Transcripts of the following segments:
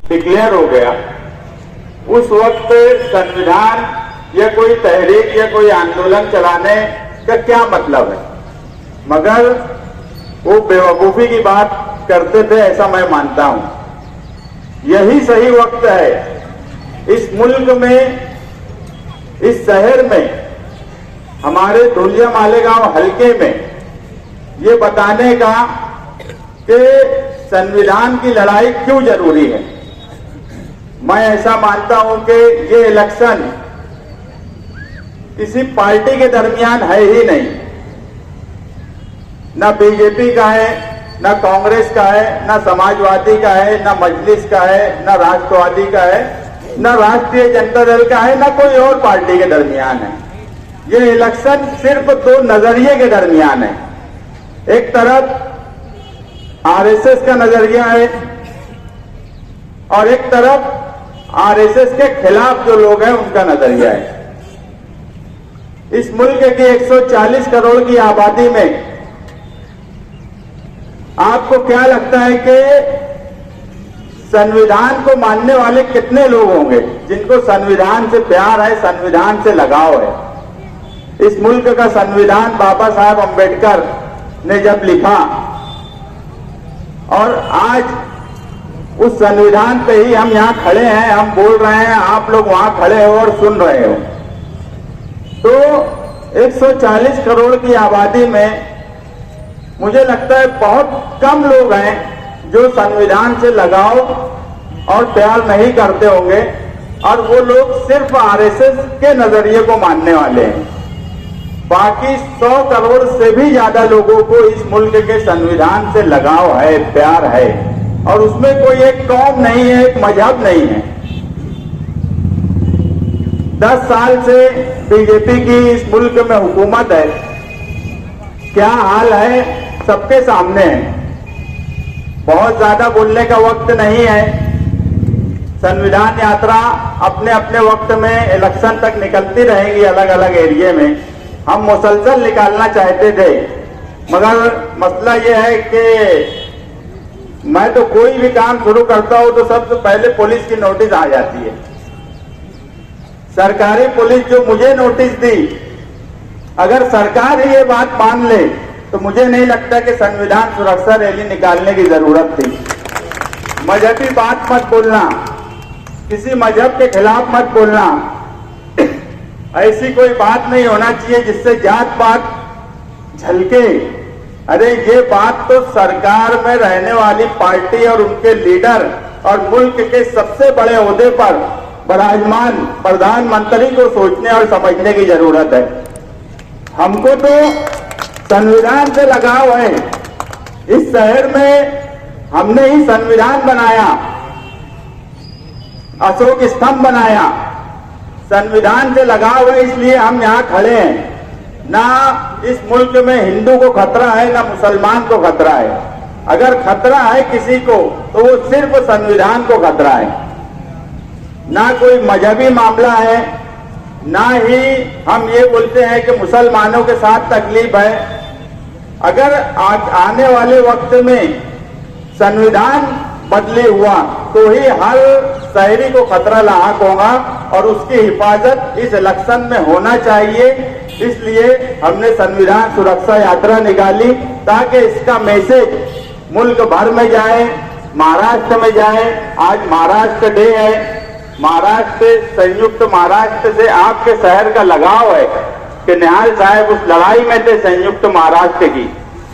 Declare हो गया, उस वक्त संविधान या कोई तहरीक या कोई आंदोलन चलाने का क्या मतलब है? मगर वो बेवकूफी की बात करते थे, ऐसा मैं मानता हूं। यही सही वक्त है इस मुल्क में, इस शहर में, हमारे धुलिया मालेगांव हलके में ये बताने का कि संविधान की लड़ाई क्यों जरूरी है। मैं ऐसा मानता हूं कि ये इलेक्शन किसी पार्टी के दरमियान है ही नहीं, ना बीजेपी का है, ना कांग्रेस का है, ना समाजवादी का है, ना मजलिस का है, ना राष्ट्रवादी का है, ना राष्ट्रीय जनता दल का है, ना कोई और पार्टी के दरमियान है। ये इलेक्शन सिर्फ दो नजरिए के दरमियान है। एक तरफ आरएसएस का नजरिया है और एक तरफ आरएसएस के खिलाफ जो लोग हैं उनका नजरिया है। इस मुल्क की 140 करोड़ की आबादी में आपको क्या लगता है कि संविधान को मानने वाले कितने लोग होंगे जिनको संविधान से प्यार है, संविधान से लगाव है? इस मुल्क का संविधान बाबा साहब अंबेडकर ने जब लिखा और आज उस संविधान पे ही हम यहाँ खड़े हैं, हम बोल रहे हैं, आप लोग वहां खड़े हो और सुन रहे हो, तो 140 करोड़ की आबादी में मुझे लगता है बहुत कम लोग हैं जो संविधान से लगाव और प्यार नहीं करते होंगे, और वो लोग सिर्फ आरएसएस के नजरिए को मानने वाले हैं। बाकी 100 करोड़ से भी ज्यादा लोगों को इस मुल्क के संविधान से लगाव है, प्यार है, और उसमें कोई एक कौम नहीं है, एक मजहब नहीं है। 10 साल से बीजेपी की इस मुल्क में हुकूमत है, क्या हाल है सबके सामने है। बहुत ज्यादा बोलने का वक्त नहीं है। संविधान यात्रा अपने अपने वक्त में इलेक्शन तक निकलती रहेंगी अलग अलग एरिया में। हम मुसलसल निकालना चाहते थे, मगर मसला यह है कि मैं तो कोई भी काम शुरू करता हूं तो सबसे पहले पुलिस की नोटिस आ जाती है। सरकारी पुलिस जो मुझे नोटिस दी, अगर सरकार ही ये बात मान ले तो मुझे नहीं लगता कि संविधान सुरक्षा रैली निकालने की जरूरत थी। मजहबी बात मत बोलना, किसी मजहब के खिलाफ मत बोलना, ऐसी कोई बात नहीं होना चाहिए जिससे जात पात झलके। अरे ये बात तो सरकार में रहने वाली पार्टी और उनके लीडर और मुल्क के सबसे बड़े ओहदे पर विराजमान प्रधानमंत्री को सोचने और समझने की जरूरत है। हमको तो संविधान से लगाव है। इस शहर में हमने ही संविधान बनाया, अशोक स्तंभ बनाया, संविधान से लगाव है, इसलिए हम यहाँ खड़े हैं। ना इस मुल्क में हिंदू को खतरा है, ना मुसलमान को खतरा है। अगर खतरा है किसी को तो वो सिर्फ संविधान को खतरा है। ना कोई मजहबी मामला है, ना ही हम ये बोलते हैं कि मुसलमानों के साथ तकलीफ है। अगर आने वाले वक्त में संविधान बदले हुआ तो ही हर शहरी को खतरा लाहक होगा और उसकी हिफाजत इस इलेक्शन में होना चाहिए। इसलिए हमने संविधान सुरक्षा यात्रा निकाली ताकि इसका मैसेज मुल्क भर में जाए, महाराष्ट्र में जाए। आज महाराष्ट्र डे है। महाराष्ट्र, संयुक्त महाराष्ट्र से आपके शहर का लगाव है कि निहाल साहब उस लड़ाई में थे संयुक्त महाराष्ट्र की,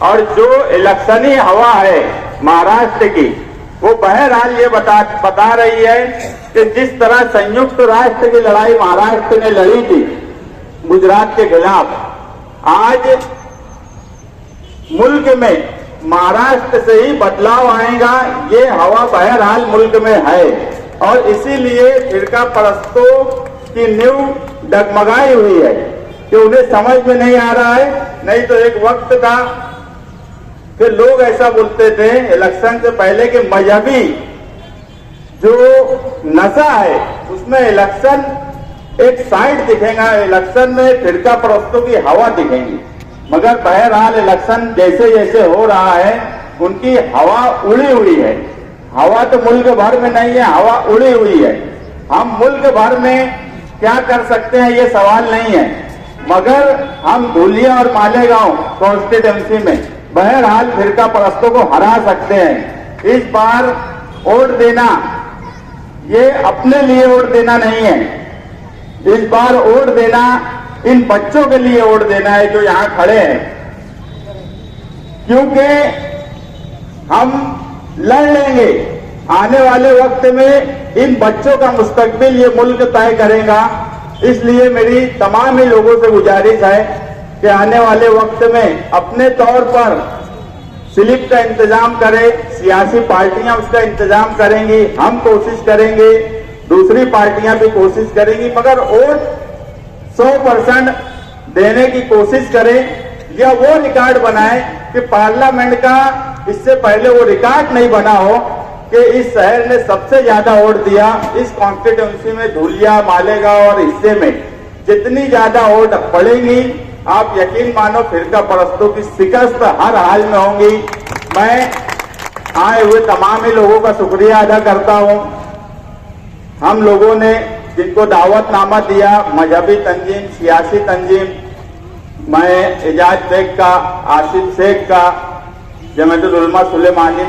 और जो इलेक्शनी हवा है महाराष्ट्र की वो बहरहाल ये बता रही है कि जिस तरह संयुक्त राष्ट्र की लड़ाई महाराष्ट्र ने लड़ी थी गुजरात के खिलाफ, आज मुल्क में महाराष्ट्र से ही बदलाव आएगा। ये हवा बहरहाल मुल्क में है और इसीलिए फिरका परस्तों की नींव डगमगाई हुई है कि उन्हें समझ में नहीं आ रहा है। नहीं तो एक वक्त था कि लोग ऐसा बोलते थे इलेक्शन से पहले कि मजहबी जो नशा है उसमें इलेक्शन एक साइड दिखेगा, इलेक्शन में फिरका परस्तों की हवा दिखेगी। मगर बहरहाल इलेक्शन जैसे जैसे हो रहा है उनकी हवा उड़ी हुई है। हवा तो मुल्क भर में नहीं है, हवा उड़ी हुई है। हम मुल्क भर में क्या कर सकते हैं ये सवाल नहीं है, मगर हम धुलिया और मालेगांव कॉन्स्टिट्यूंसी में बहरहाल फिरका परस्तों को हरा सकते हैं। इस बार वोट देना ये अपने लिए वोट देना नहीं है, इस बार वोट देना इन बच्चों के लिए वोट देना है जो यहां खड़े हैं, क्योंकि हम लड़ लेंगे। आने वाले वक्त में इन बच्चों का मुस्तकबिल ये मुल्क तय करेगा। इसलिए मेरी तमाम ही लोगों से गुजारिश है कि आने वाले वक्त में अपने तौर पर स्लिप का इंतजाम करें, सियासी पार्टियां उसका इंतजाम करेंगी, हम कोशिश करेंगे, दूसरी पार्टियां भी कोशिश करेंगी, मगर वोट 100% देने की कोशिश करें या वो रिकॉर्ड बनाए कि पार्लियामेंट का इससे पहले वो रिकॉर्ड नहीं बना हो कि इस शहर ने सबसे ज्यादा वोट दिया। इस कॉन्स्टिट्यूंसी में धुलिया, मालेगांव और हिस्से में जितनी ज्यादा वोट पड़ेंगी, आप यकीन मानो फिरका परस्तों की शिकस्त हर हाल में होंगी। मैं आए हुए तमाम ही लोगों का शुक्रिया अदा करता हूं। हम लोगों ने जिनको दावतनामा दिया, मजहबी तंजीम, सियासी तंजीम, मैं एजाज बेग का, आसिफ शेख का, जमात उलमा सुलेमानी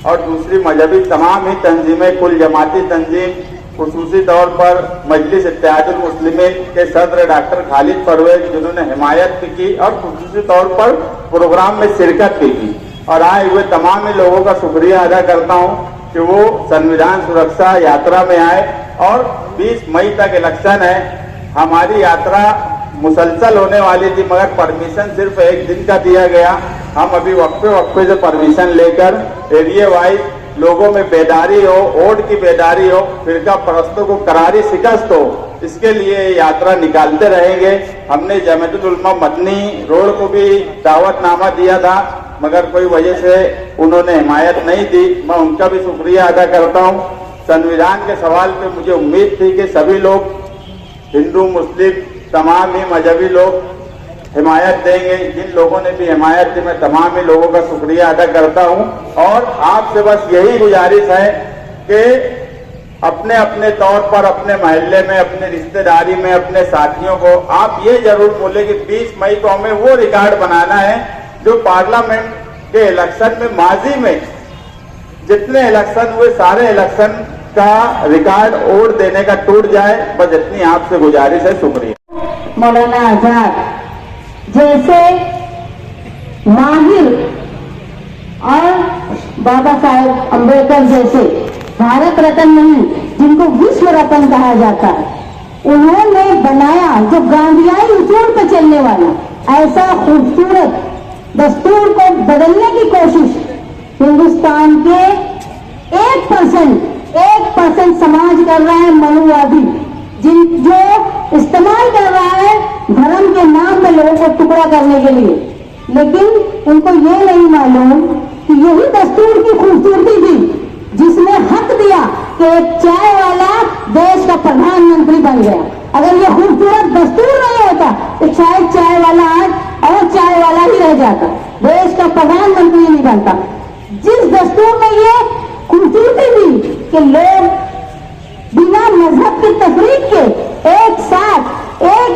और दूसरी मजहबी तमाम ही तंजीमें, कुल जमाती तंजीम, खुसूसी तौर पर मजलिस इत्तेहादुल मुस्लिमीन के सदर डॉक्टर खालिद परवेज जिन्होंने हिमायत भी की और खुसूसी तौर पर प्रोग्राम में शिरकत भी की, और आए हुए तमाम ही लोगों का शुक्रिया अदा करता हूं कि वो संविधान सुरक्षा यात्रा में आए। और 20 मई तक इलेक्शन है, हमारी यात्रा मुसलसल होने वाली थी, मगर परमिशन सिर्फ एक दिन का दिया गया। हम अभी वक्फे से परमिशन लेकर एरिया वाइज लोगों में बेदारी हो, वोट की बेदारी हो, फिरका परस्तों को करारी शिकस्त हो, इसके लिए यात्रा निकालते रहेंगे। हमने जमातुल उलमा मदनी रोड को भी दावतनामा दिया था, मगर कोई वजह से उन्होंने हिमायत नहीं दी, मैं उनका भी शुक्रिया अदा करता हूं। संविधान के सवाल पे मुझे उम्मीद थी कि सभी लोग, हिंदू, मुस्लिम, तमाम ही मजहबी लोग हिमायत देंगे। जिन लोगों ने भी हिमायत दी, मैं तमाम ही लोगों का शुक्रिया अदा करता हूं। और आपसे बस यही गुजारिश है कि अपने अपने तौर पर, अपने मोहल्ले में, अपने रिश्तेदारी में, अपने साथियों को आप ये जरूर बोले कि 20 मई को हमें वो रिकॉर्ड बनाना है जो पार्लियामेंट के इलेक्शन में, माजी में जितने इलेक्शन हुए सारे इलेक्शन का रिकॉर्ड वोट देने का टूट जाए। बस इतनी आपसे गुजारिश है। शुक्रिया। मौलाना आजाद जैसे माहिर और बाबा साहेब अम्बेडकर जैसे भारत रत्न नहीं, जिनको विश्व रत्न कहा जाता है, उन्होंने बनाया जो गांधीयाई उसूल पर चलने वाला ऐसा खूबसूरत दस्तूर को बदलने की कोशिश हिंदुस्तान के 1% समाज कर रहा है, मनुवादी, जो इस्तेमाल कर रहा है धर्म के नाम पे लोगों को टुकड़ा करने के लिए। लेकिन उनको ये नहीं मालूम कि यही दस्तूर की खूबसूरती थी जिसने हक दिया कि एक चाय वाला देश का प्रधानमंत्री बन गया। अगर ये खूबसूरत दस्तूर नहीं होता तो शायद चाय वाला आज और चाय वाला ही रह जाता, देश का प्रधानमंत्री नहीं बनता। जिस दस्तूर में ये खूबसूरती थी कि लोग बिना मजहब की तफरीक के एक साथ एक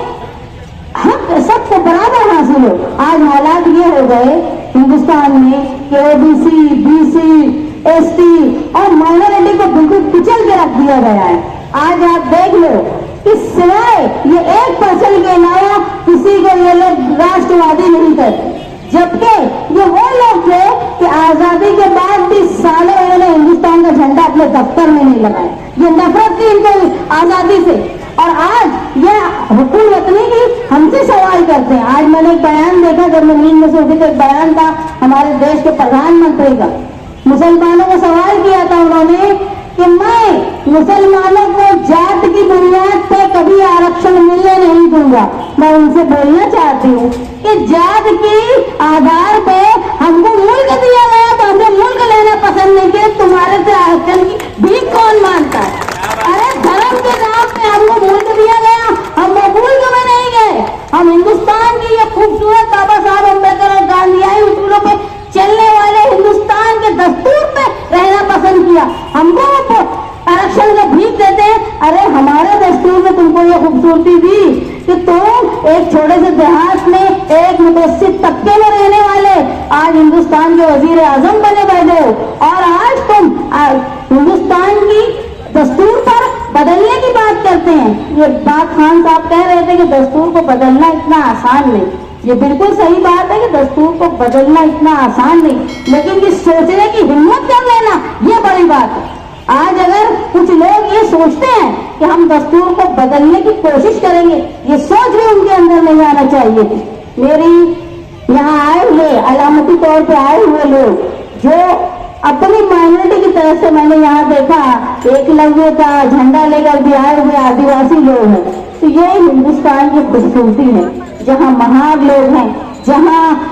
हक सबको बराबर हासिल हो। आज हालात ये हो गए हिंदुस्तान में कि ओबीसी, बीसी, एसटी और माइनॉरिटी को बिल्कुल कुचल के रख दिया गया है। आज आप देख लो कि सिवाय ये 1% के अलावा किसी को ये लोग राष्ट्रवादी नहीं करते, जबकि ये वो लोग थे कि आजादी के बाद भी सालों इन्होंने हिंदुस्तान का झंडा अपने दफ्तर में नहीं लगाया। ये नफरत थी इनको आजादी से, और आज ये हुकूम वतनी की हमसे सवाल करते हैं। आज मैंने एक बयान देखा, जब मैं नींद में से उठी तो एक बयान था हमारे देश के प्रधानमंत्री का, मुसलमानों को सवाल किया था उन्होंने कि मैं मुसलमानों को जात की बुनियाद पे कभी आरक्षण मिलने नहीं दूंगा। मैं उनसे बोलना चाहती हूँ कि जात के आधार पे हमको मुल्क दिया गया तो हमने मुल्क लेना पसंद नहीं किया। तुम्हारे से आरक्षण की भी कौन मानता है? अरे धर्म के नाम पे हमको मुल्क दिया गया, हम मुल्क में नहीं गए। हम हिंदुस्तान की ये खूबसूरत बाबा साहब अम्बेडकर और गांधीयाई उसूलों पे चलने वाले हिंदुस्तान के दस्तूर पे रहना पसंद किया। दिया, हमको आरक्षण का भीख देते हैं। अरे हमारे दस्तूर में तुमको ये खूबसूरती दी कि तुम एक छोटे से देहात में एक मुतवस्सित तबके में रहने वाले आज हिंदुस्तान के वजीर आजम बने बैठे हो, और आज तुम हिंदुस्तान की दस्तूर पर बदलने की बात करते हैं। ये बात खान साहब कह रहे थे कि दस्तूर को बदलना इतना आसान नहीं, ये बिल्कुल सही बात है कि दस्तूर को बदलना इतना आसान नहीं, लेकिन ये सोचने की हिम्मत कर लेना ये बड़ी बात है। आज अगर कुछ लोग ये सोचते हैं कि हम दस्तूर को बदलने की कोशिश करेंगे, ये सोच भी उनके अंदर नहीं आना चाहिए। मेरी यहाँ आए हुए अलामती तौर पे आए हुए लोग जो अपनी माइनॉरिटी की तरफ से मैंने यहाँ देखा एकलव्य का झंडा लेकर भी आए हुए आदिवासी लोग हैं, तो ये हिंदुस्तान की खूबसूरती है, जहाँ महार लोग हैं, जहाँ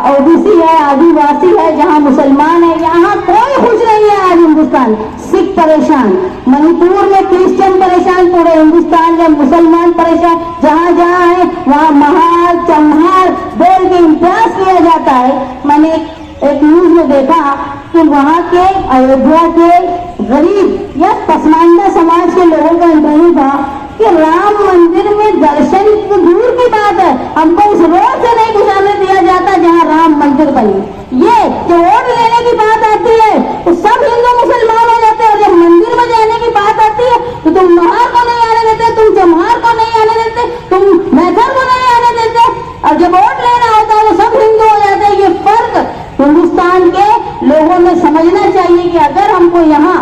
ओबीसी है, आदिवासी है, जहाँ मुसलमान है, यहाँ कोई खुश नहीं है। आज हिंदुस्तान सिख परेशान, मणिपुर में क्रिश्चियन परेशान, पूरे हिंदुस्तान में मुसलमान परेशान, जहाँ जहाँ है वहाँ महार चम्हार बोल के इम्तियाज किया जाता है। मैंने एक न्यूज में देखा कि वहाँ के अयोध्या के गरीब या पसमानदा समाज के लोगों का इंटरव्यू था कि राम मंदिर में दर्शन तो दूर की बात है, हमको उस रोड से नहीं गुजरने दिया जाता जहाँ राम मंदिर बने। ये जो वोट लेने की बात आती है तो सब हिंदू मुसलमान हो जाते हैं, और जब मंदिर में जाने की बात आती है तो तुम महार को नहीं आने देते, तुम चम्हार को नहीं आने देते, तुम मैथर को नहीं आने देते, और जब वोट लेना होता है वो सब हिंदू हो जाते हैं। ये फर्क हिंदुस्तान के लोगों में समझना चाहिए कि अगर हमको यहाँ